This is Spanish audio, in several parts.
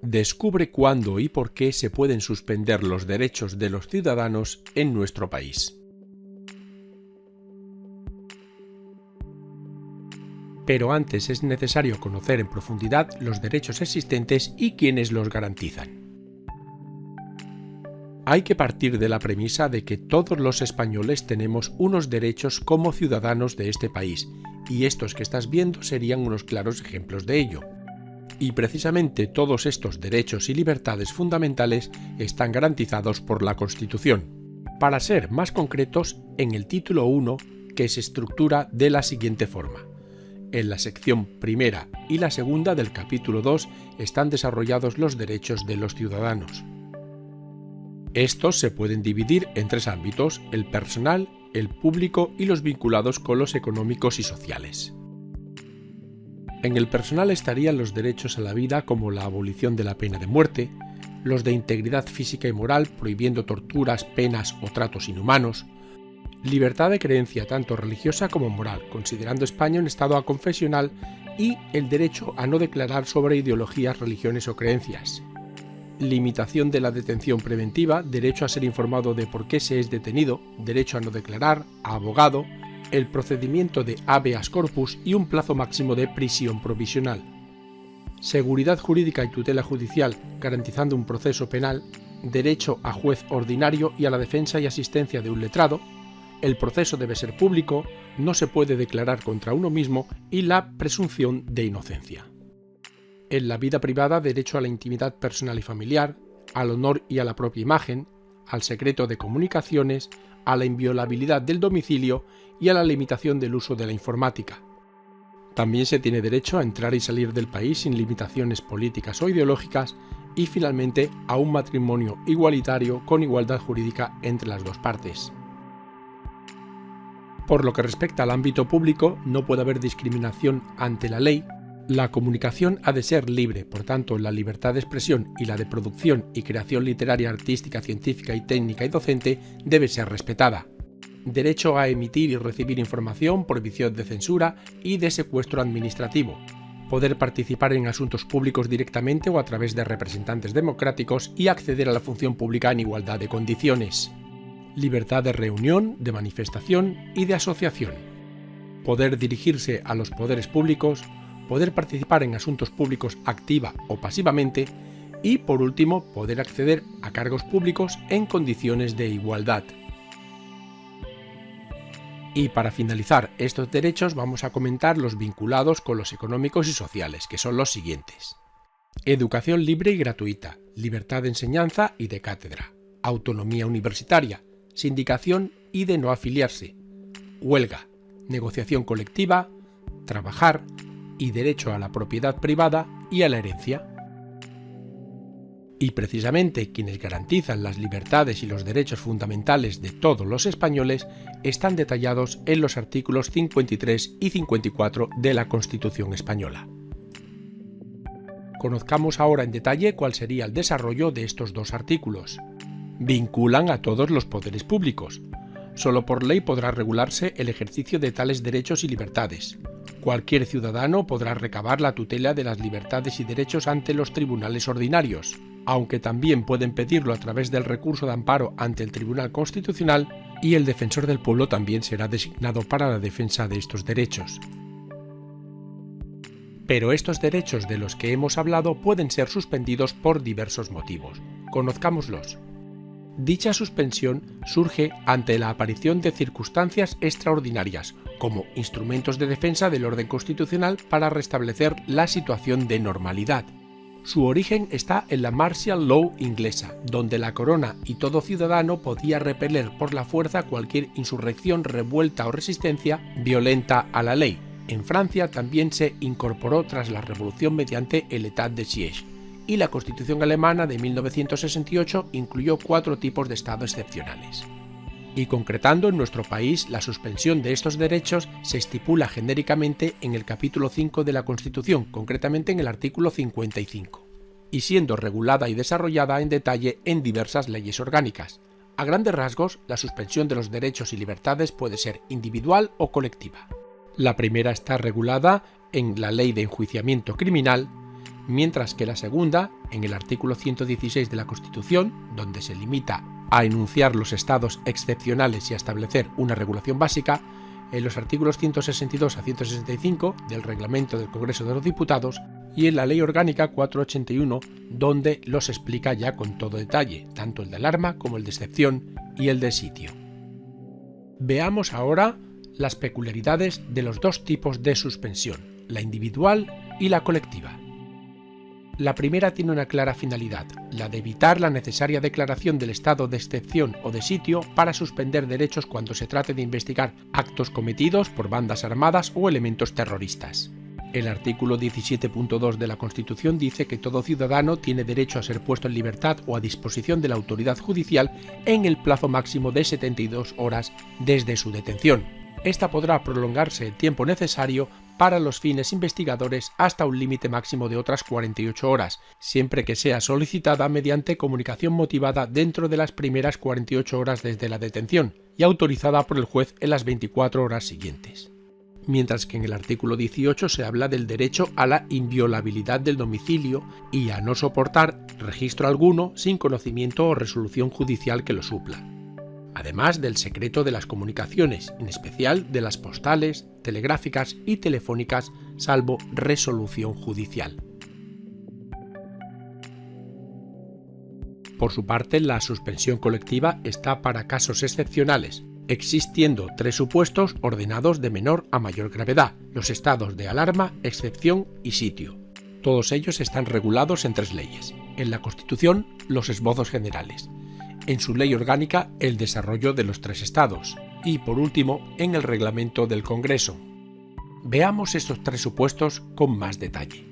Descubre cuándo y por qué se pueden suspender los derechos de los ciudadanos en nuestro país. Pero antes es necesario conocer en profundidad los derechos existentes y quienes los garantizan. Hay que partir de la premisa de que todos los españoles tenemos unos derechos como ciudadanos de este país, y estos que estás viendo serían unos claros ejemplos de ello. Y precisamente todos estos derechos y libertades fundamentales están garantizados por la Constitución. Para ser más concretos, en el título 1, que se estructura de la siguiente forma. En la sección primera y la segunda del capítulo 2 están desarrollados los derechos de los ciudadanos. Estos se pueden dividir en tres ámbitos: el personal, el público y los vinculados con los económicos y sociales. En el personal estarían los derechos a la vida, como la abolición de la pena de muerte, los de integridad física y moral, prohibiendo torturas, penas o tratos inhumanos, libertad de creencia tanto religiosa como moral, considerando España un estado aconfesional, y el derecho a no declarar sobre ideologías, religiones o creencias. Limitación de la detención preventiva, derecho a ser informado de por qué se es detenido, derecho a no declarar, a abogado, el procedimiento de habeas corpus y un plazo máximo de prisión provisional. Seguridad jurídica y tutela judicial, garantizando un proceso penal, derecho a juez ordinario y a la defensa y asistencia de un letrado, el proceso debe ser público, no se puede declarar contra uno mismo y la presunción de inocencia. En la vida privada, derecho a la intimidad personal y familiar, al honor y a la propia imagen, al secreto de comunicaciones, a la inviolabilidad del domicilio y a la limitación del uso de la informática. También se tiene derecho a entrar y salir del país sin limitaciones políticas o ideológicas y, finalmente, a un matrimonio igualitario con igualdad jurídica entre las dos partes. Por lo que respecta al ámbito público, no puede haber discriminación ante la ley. La comunicación ha de ser libre, por tanto, la libertad de expresión y la de producción y creación literaria, artística, científica y técnica y docente debe ser respetada. Derecho a emitir y recibir información, prohibición de censura y de secuestro administrativo. Poder participar en asuntos públicos directamente o a través de representantes democráticos y acceder a la función pública en igualdad de condiciones. Libertad de reunión, de manifestación y de asociación. Poder dirigirse a los poderes públicos, poder participar en asuntos públicos activa o pasivamente y, por último, poder acceder a cargos públicos en condiciones de igualdad. Y para finalizar estos derechos vamos a comentar los vinculados con los económicos y sociales, que son los siguientes. Educación libre y gratuita, libertad de enseñanza y de cátedra, autonomía universitaria, sindicación y de no afiliarse, huelga, negociación colectiva, trabajar, y derecho a la propiedad privada y a la herencia. Y precisamente quienes garantizan las libertades y los derechos fundamentales de todos los españoles están detallados en los artículos 53 y 54 de la Constitución española. Conozcamos ahora en detalle cuál sería el desarrollo de estos dos artículos. Vinculan a todos los poderes públicos. Solo por ley podrá regularse el ejercicio de tales derechos y libertades. Cualquier ciudadano podrá recabar la tutela de las libertades y derechos ante los tribunales ordinarios, aunque también pueden pedirlo a través del recurso de amparo ante el Tribunal Constitucional, y el defensor del pueblo también será designado para la defensa de estos derechos. Pero estos derechos de los que hemos hablado pueden ser suspendidos por diversos motivos. Conozcámoslos. Dicha suspensión surge ante la aparición de circunstancias extraordinarias, como instrumentos de defensa del orden constitucional para restablecer la situación de normalidad. Su origen está en la Martial Law inglesa, donde la corona y todo ciudadano podía repeler por la fuerza cualquier insurrección, revuelta o resistencia violenta a la ley. En Francia también se incorporó tras la revolución mediante el état de siège, y la Constitución alemana de 1968 incluyó 4 tipos de estado excepcionales. Y concretando en nuestro país, la suspensión de estos derechos se estipula genéricamente en el capítulo 5 de la Constitución, concretamente en el artículo 55, y siendo regulada y desarrollada en detalle en diversas leyes orgánicas. A grandes rasgos, la suspensión de los derechos y libertades puede ser individual o colectiva. La primera está regulada en la Ley de Enjuiciamiento Criminal mientras que la segunda, en el artículo 116 de la Constitución, donde se limita a enunciar los estados excepcionales y a establecer una regulación básica, en los artículos 162 a 165 del Reglamento del Congreso de los Diputados y en la Ley Orgánica 481, donde los explica ya con todo detalle, tanto el de alarma como el de excepción y el de sitio. Veamos ahora las peculiaridades de los dos tipos de suspensión, la individual y la colectiva. La primera tiene una clara finalidad, la de evitar la necesaria declaración del estado de excepción o de sitio para suspender derechos cuando se trate de investigar actos cometidos por bandas armadas o elementos terroristas. El artículo 17.2 de la Constitución dice que todo ciudadano tiene derecho a ser puesto en libertad o a disposición de la autoridad judicial en el plazo máximo de 72 horas desde su detención. Esta podrá prolongarse el tiempo necesario para los fines investigadores hasta un límite máximo de otras 48 horas, siempre que sea solicitada mediante comunicación motivada dentro de las primeras 48 horas desde la detención y autorizada por el juez en las 24 horas siguientes. Mientras que en el artículo 18 se habla del derecho a la inviolabilidad del domicilio y a no soportar registro alguno sin conocimiento o resolución judicial que lo supla, además del secreto de las comunicaciones, en especial de las postales, telegráficas y telefónicas, salvo resolución judicial. Por su parte, la suspensión colectiva está para casos excepcionales, existiendo 3 supuestos ordenados de menor a mayor gravedad, los estados de alarma, excepción y sitio. Todos ellos están regulados en 3 leyes. En la Constitución, los esbozos generales. En su ley orgánica, el desarrollo de los 3 estados. Y, por último, en el reglamento del Congreso. Veamos estos 3 supuestos con más detalle.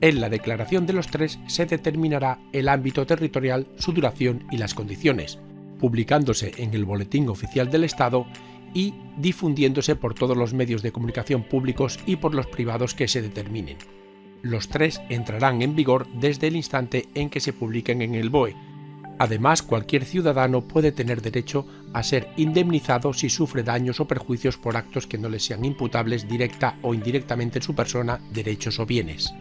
En la declaración de los 3 se determinará el ámbito territorial, su duración y las condiciones, publicándose en el Boletín Oficial del Estado y difundiéndose por todos los medios de comunicación públicos y por los privados que se determinen. Los 3 entrarán en vigor desde el instante en que se publiquen en el BOE. Además, cualquier ciudadano puede tener derecho a ser indemnizado si sufre daños o perjuicios por actos que no le sean imputables directa o indirectamente en su persona, derechos o bienes.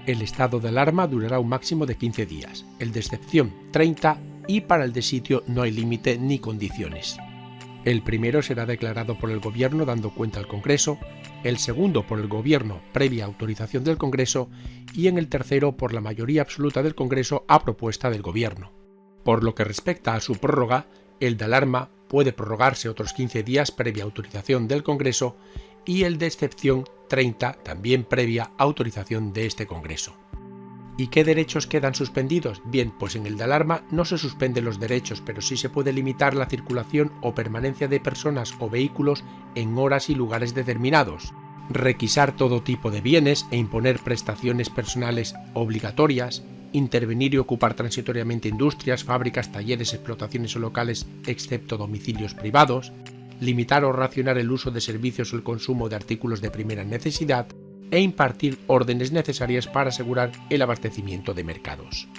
El estado de alarma durará un máximo de 15 días, el de excepción 30 y para el de sitio no hay límite ni condiciones. El primero será declarado por el Gobierno dando cuenta al Congreso, el segundo por el Gobierno previa autorización del Congreso y en el tercero por la mayoría absoluta del Congreso a propuesta del Gobierno. Por lo que respecta a su prórroga, el de alarma puede prorrogarse otros 15 días previa autorización del Congreso y el de excepción 30 también previa autorización de este Congreso. ¿Y qué derechos quedan suspendidos? Bien, pues en el de alarma no se suspenden los derechos, pero sí se puede limitar la circulación o permanencia de personas o vehículos en horas y lugares determinados, requisar todo tipo de bienes e imponer prestaciones personales obligatorias, intervenir y ocupar transitoriamente industrias, fábricas, talleres, explotaciones o locales, excepto domicilios privados, limitar o racionar el uso de servicios o el consumo de artículos de primera necesidad, e impartir órdenes necesarias para asegurar el abastecimiento de mercados.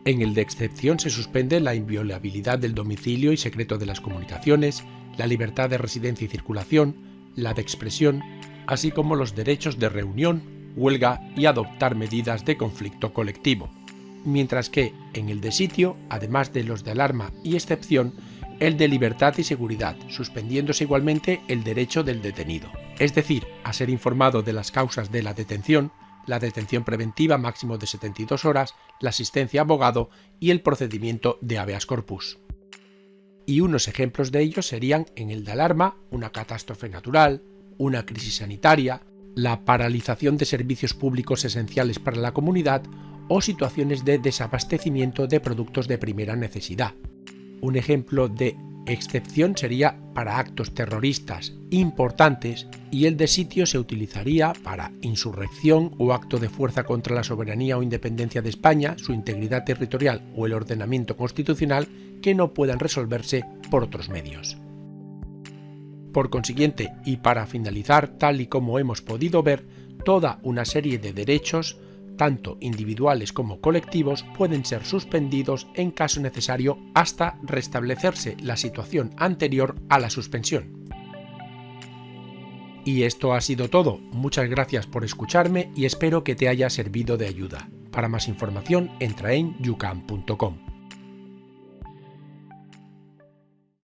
En el de excepción se suspende la inviolabilidad del domicilio y secreto de las comunicaciones, la libertad de residencia y circulación, la de expresión, así como los derechos de reunión, huelga y adoptar medidas de conflicto colectivo. Mientras que, en el de sitio, además de los de alarma y excepción, el de libertad y seguridad, suspendiéndose igualmente el derecho del detenido, es decir, a ser informado de las causas de la detención preventiva máximo de 72 horas, la asistencia a abogado y el procedimiento de habeas corpus. Y unos ejemplos de ellos serían en el de alarma, una catástrofe natural, una crisis sanitaria, la paralización de servicios públicos esenciales para la comunidad o situaciones de desabastecimiento de productos de primera necesidad. Un ejemplo de excepción sería para actos terroristas importantes y el de sitio se utilizaría para insurrección o acto de fuerza contra la soberanía o independencia de España, su integridad territorial o el ordenamiento constitucional que no puedan resolverse por otros medios. Por consiguiente, y para finalizar, tal y como hemos podido ver, toda una serie de derechos tanto individuales como colectivos, pueden ser suspendidos en caso necesario hasta restablecerse la situación anterior a la suspensión. Y esto ha sido todo. Muchas gracias por escucharme y espero que te haya servido de ayuda. Para más información entra en youcan.com.